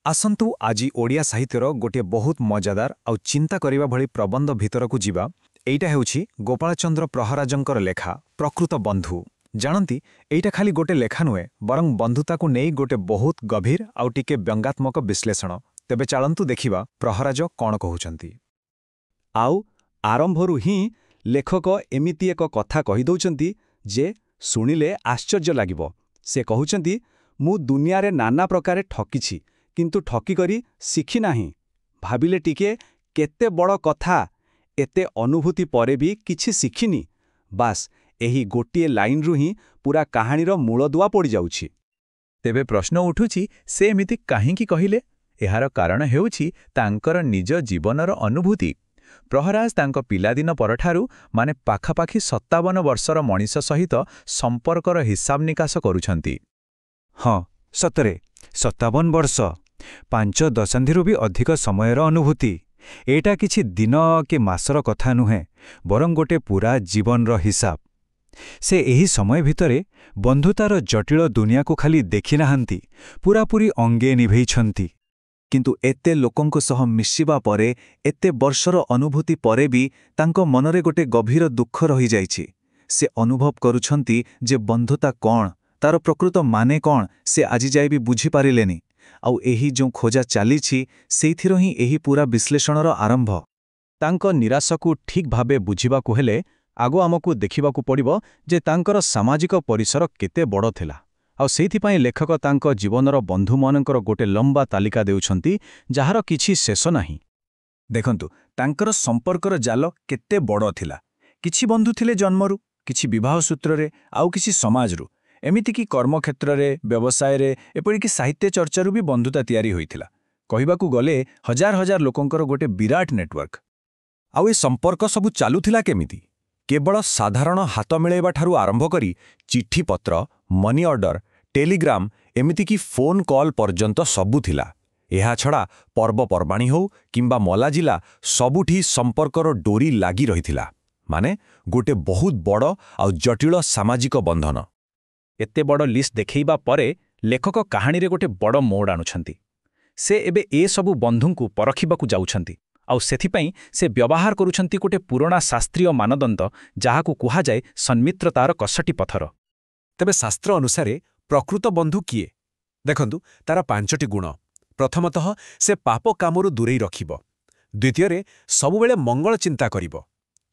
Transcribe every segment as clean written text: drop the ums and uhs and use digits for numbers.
आसंतु आजी ओडिया साहित्यर गोटे बहुत मजादार आउ चिंता करिबा भली प्रबंध भितरकू जीवा। एइटा हेउछि गोपालचंद्र प्रहराजंकर लेखा प्रकृत बंधु। जानती एइटा खाली गोटे लेखा नुहे बरं बंधुताकू नेई गोटे बहुत गभीर आउ टिके व्यंगात्मक विश्लेषण। तेबे चालंतु देखिबा प्रहराज कौन कहउचंती। आउ आरंभरू ही लेखक एमिति एक कथा कहि दउचंती जे सुनिले आश्चर्य लागिबो। से कहउचंती मु दुनियारे नाना प्रकारे ठकिछि किंतु ठकी करी शिखि नाही। भाबिले टिके केते बड़ कथा, एते अनुभूति परे भी किछि शिखिनी। बास एही गोटिए लाइन रु ही पूरा कहानीर मूलदुआ पड़ी जाउछि। तेबे प्रश्न उठुछि से एमिति काहींकी कहिले। एहार कारण हेउछि तांकर निज जीवनर अनुभूति। प्रहराज तांक पिलादिन परठारु माने पाखापाखि 57 वर्षर मनीष सहित संपर्कर हिसाब निकास करुछंती। हाँ सतरे 57 वर्ष 5 दशंधिरु भी अधिक समयर अनुभूति। एटा किछि दिन के मासर कथा नुहे बरं गोटे पूरा जीवनर हिसाब। से एही समय भितरे बंधुतार जटिल दुनिया को खाली देखि नाहांती, पूरापूरी अंगे निभेइछंती। किंतु एते लोकंको सह मिशिबा परे, एते वर्षर अनुभूति परे भी तांको मनरे गोटे गभीर दुख रही जाइछि। से अनुभव करुछंती जे बंधुता कौन, तार प्रकृत माने कौन से आजि जाए भी बुझी पारिलेनी। आउ एही जो खोजा चालीछि सेइथिरो ही एही पूरा विश्लेषणर आरंभ। तांक निराशकू ठीक भाबे बुझिबाकू हेले आगो आमकू देखिबाकू पड़िबो जे तांकर सामाजिक परिसर केते बड़ थिला। आउ सेइथिपाई लेखक तांक जीवनर बंधुमानंकर गोटे लंबा तालिका देउछंती जहार किछि शेष नाही। देखंतु तांकर संपर्कर जाल केते बड़ थिला। किछि बंधु थिले जन्मरु, किछि विवाह सूत्ररे, आउ किछि समाजरु, एमिति कि कर्मक्षेत्र रे, व्यवसाय रे, एपरिकि साहित्य चर्चारू भी बंधुता तैयारी होइथिला। कहिबाकू गले हजार हजार लोकंकर गोटे विराट नेटवर्क। आउ ए संपर्क सबु चालुथिला केमिति? केवल साधारण हाथ मिलाइबा ठारू आरंभ करी चिठी पत्र, मनी ऑर्डर, टेलीग्राम एमिति कि फोन कॉल पर्यंत सबु थिला। एहा छड़ा पर्वपर्वाणी हो किंबा मलाजिला सबुठी संपर्कर डोरी लागी रहिथिला। माने गोटे बहुत बड़ आउ जटिल सामाजिक बंधन। एते बड़ लिस्ट देखैबा परे लेखक कहानी गोटे बड़ मोड़ आणुछंती। से एबे ए सबु बंधुंकु परखिबाकू जाउछंती। आउ सेथिपाई से व्यवहार करुछंती गोटे पुराना शास्त्रीय मानदंड जहाकू कुहा जाए सन्मित्रतार कसटी पथर। तेबे शास्त्र अनुसारे प्रकृत बंधु किए? देखंतु तार 5टी गुण। प्रथमतः से पाप कामरू दूरेई रखिब। द्वितीय सबुबेले मंगल चिंता करिब।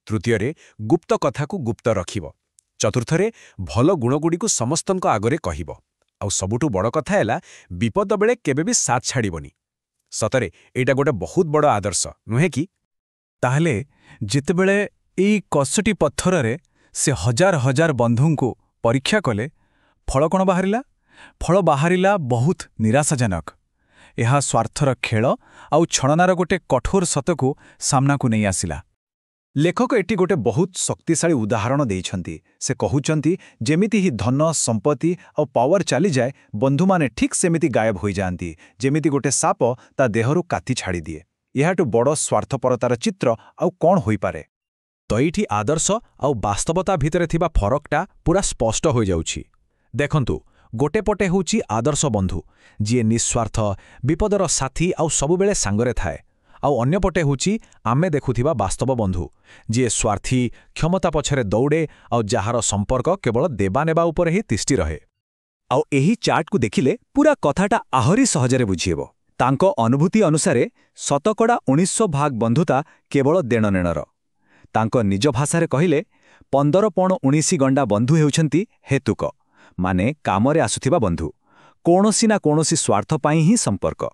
तृतीय गुप्त कथाकू गुप्त रखिब। चतुर्थ भल गुणगुड़िकू समस्तंक आगरे कहिब। आउ सबुठू बड़ कथा हैला विपद बेले केबे भी साथ छाड़िबनी। सतरे एटा गोटे बहुत बड़ आदर्श नुहे कि? ताहले जितेबेले एई कसटी पत्थररे से हजार हजार बंधुंकु परीक्षा कले, फल कोन बाहरिला? फल बाहरिला बहुत निराशाजनक। एहा स्वार्थर खेल आउ छणनार गोटे कठोर सतकू सामनाकू नहीं आसिला। लेखक एटी गोटे बहुत शक्तिशाली उदाहरण देइछंती। से कहउचंती जेमिति ही धन, संपत्ति और पावर चली जाए, बंधु माने ठीक सेमिति गायब हो जाती। जेमिति गोटे साप ता देहरु काति छाड़ी दिए। याटू बड़ स्वार्थपरतार चित्र आउ कौन होई पारे? तो एठी आदर्श आउ वास्तवता भितरे थिबा फरकटा पूरा स्पष्ट हो जाउछि। देखंतु गोटे पटे होउछि आदर्श बंधु जिए निस्वार्थ, विपदर साथी आउ सबुबेले सांगरे थाए। आउ अन्य पटे होउछि आमे देखुथिबा वास्तव बंधु जिए स्वार्थी, क्षमता पछरे दौड़े आउ जहार संपर्क केवल देबा नेबा उपरे ही तिष्टि रहे। आउ एही चार्ट को देखिले पूरा कथाटा आहरी सहजरे बुझिएबो। तांको अनुभूति अनुसारे 19% बंधुता केवल देणनेणर। तांको निज भाषारे कहिले 15.19 गंडा बंधु हेउछंती हेतुक, माने कामरे आसुथिबा बंधु, कोनोसी ना कोनोसी स्वार्थ पाई ही संपर्क।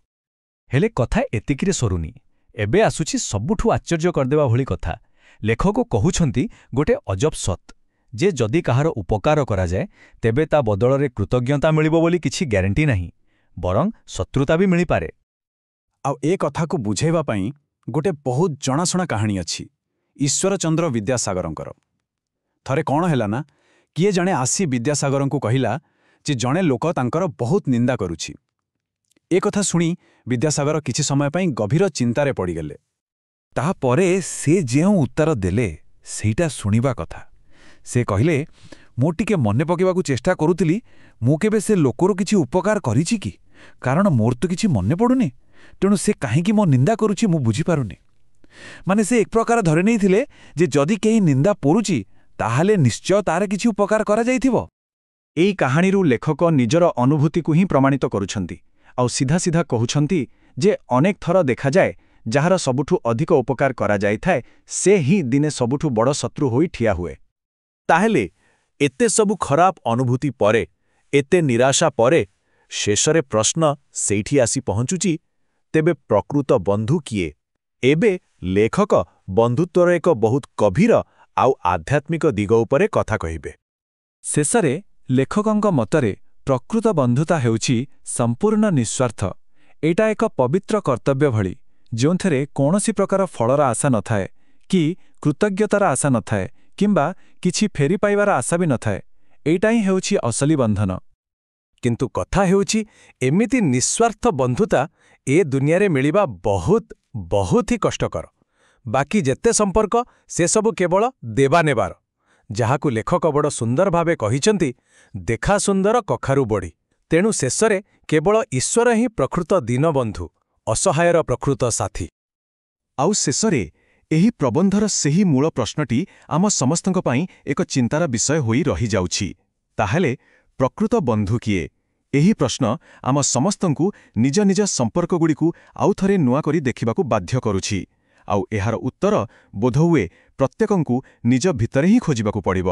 हेले कथा एतिकिरे सरुनी। एबे आसुछि सबुठू आश्चर्य करदेवा भली कथा। लेखक कहउछंती गोटे अजब सत जे जदि कहार उपकार करा जाए तेबे ता बदलरे कृतज्ञता मिलिबो बोली किछि ग्यारंटी नाही, बरं शत्रुता भी मिली पारे। आउ ए कथा को बुझेबा पई गोटे बहुत जणाशुना कहानी अछि ईश्वरचंद्र विद्यासागरंकर। थरे कौन हैला ना, किए जणे आसी विद्यासागरंकु कहिला जे जणे लोक तांकर बहुत निंदा करुछि। ए कथा सुनी विद्यासागर किछि समय पई गभीर चिंतारे पड़ीगले। ताहा परे से जेउ उत्तर देले सेटा सुनिबा कथा। से कहिले मो टिके मने पकेबाकू चेष्टा करुतिली, मु केबे से लोकर किछि उपकार करिछि कि କାରଣ ମୋର ତ କିଛି ମନେ ପଡ଼ୁନି, ତେଣୁ ସେ କାହିଁକି ମୋ ନିନ୍ଦା କରୁଛି ମୁଁ ବୁଝିପାରୁନି। ମାନେ ସେ ଏକ ପ୍ରକାର ଧରି ନେଇଥିଲେ ଯେ ଯଦି କେହି ନିନ୍ଦା ପୋରୁଛି ତାହେଲେ ନିଶ୍ଚୟ ତାର କିଛି ଉପକାର କରାଯାଇଥିବ। ଏଇ କାହାଣୀରୁ ଲେଖକ ନିଜର ଅନୁଭୂତିକୁ ହିଁ ପ୍ରମାଣିତ କରୁଛନ୍ତି ଆଉ ସିଧା ସିଧା କହୁଛନ୍ତି ଯେ ଅନେକ ଥର ଦେଖାଯାଏ ଯାହାର ସବୁଠୁ ଅଧିକ ଉପକାର କରାଯାଇଥାଏ ସେ ହିଁ ଦିନେ ସବୁଠୁ ବଡ଼ ଶତ୍ରୁ ହୋଇ ଠିଆ ହୁଏ। ତାହେଲେ ଏତେ ସବୁ ଖରାପ ଅନୁଭୂତି ପରେ, ଏତେ ନିରାଶା ପରେ ଶେଷରେ ପ୍ରଶ୍ନ ସେଇଠି ଆସି ପହଞ୍ଚୁଛି, ତେବେ ପ୍ରକୃତ ବନ୍ଧୁ କିଏ? ଏବେ ଲେଖକ ବନ୍ଧୁତ୍ୱର ଏକ ବହୁତ ଗଭୀର ଆଉ ଆଧ୍ୟାତ୍ମିକ ଦିଗ ଉପରେ କଥା କହିବେ। ଶେଷରେ ଲେଖକଙ୍କ ମତରେ ପ୍ରକୃତ ବନ୍ଧୁତା ହେଉଛି ସମ୍ପୂର୍ଣ୍ଣ ନିଃସ୍ୱାର୍ଥ। ଏଇଟା ଏକ ପବିତ୍ର କର୍ତ୍ତବ୍ୟ ଭଳି, ଯେଉଁଥିରେ କୌଣସି ପ୍ରକାର ଫଳର ଆଶା ନଥାଏ କି କୃତଜ୍ଞତାର ଆଶା ନଥାଏ କିମ୍ବା କିଛି ଫେରି ପାଇବାର ଆଶା ବି ନଥାଏ। ଏଇଟା ହିଁ ହେଉଛି ଅସଲି ବନ୍ଧନ। କିନ୍ତୁ କଥା ହେଉଛି, ଏମିତି ନିଃସ୍ୱାର୍ଥ ବନ୍ଧୁତା ଏ ଦୁନିଆରେ ମିଳିବା ବହୁତ ବହୁତ ହି କଷ୍ଟକର। ବାକି ଯେତେ ସମ୍ପର୍କ ସେସବୁ କେବଳ ଦେବା ନେବାର, ଯାହାକୁ ଲେଖକ ବଡ଼ ସୁନ୍ଦର ଭାବେ କହିଛନ୍ତି, ଦେଖା ସୁନ୍ଦର କଖାରୁ ବଢ଼ି। ତେଣୁ ଶେଷରେ କେବଳ ଈଶ୍ୱର ହିଁ ପ୍ରକୃତ ଦୀନବନ୍ଧୁ, ଅସହାୟର ପ୍ରକୃତ ସାଥୀ। ଆଉ ଶେଷରେ ଏହି ପ୍ରବନ୍ଧର ସେହି ମୂଳ ପ୍ରଶ୍ନଟି ଆମ ସମସ୍ତଙ୍କ ପାଇଁ ଏକ ଚିନ୍ତାର ବିଷୟ ହୋଇ ରହିଯାଉଛି। ତାହେଲେ ପ୍ରକୃତ ବନ୍ଧୁ କିଏ? ଏହି ପ୍ରଶ୍ନ ଆମ ସମସ୍ତଙ୍କୁ ନିଜ ନିଜ ସମ୍ପର୍କଗୁଡ଼ିକୁ ଆଉଥରେ ନୂଆ କରି ଦେଖିବାକୁ ବାଧ୍ୟ କରୁଛି। ଆଉ ଏହାର ଉତ୍ତର ବୋଧହୁଏ ପ୍ରତ୍ୟେକଙ୍କୁ ନିଜ ଭିତରେ ହିଁ ଖୋଜିବାକୁ ପଡ଼ିବ।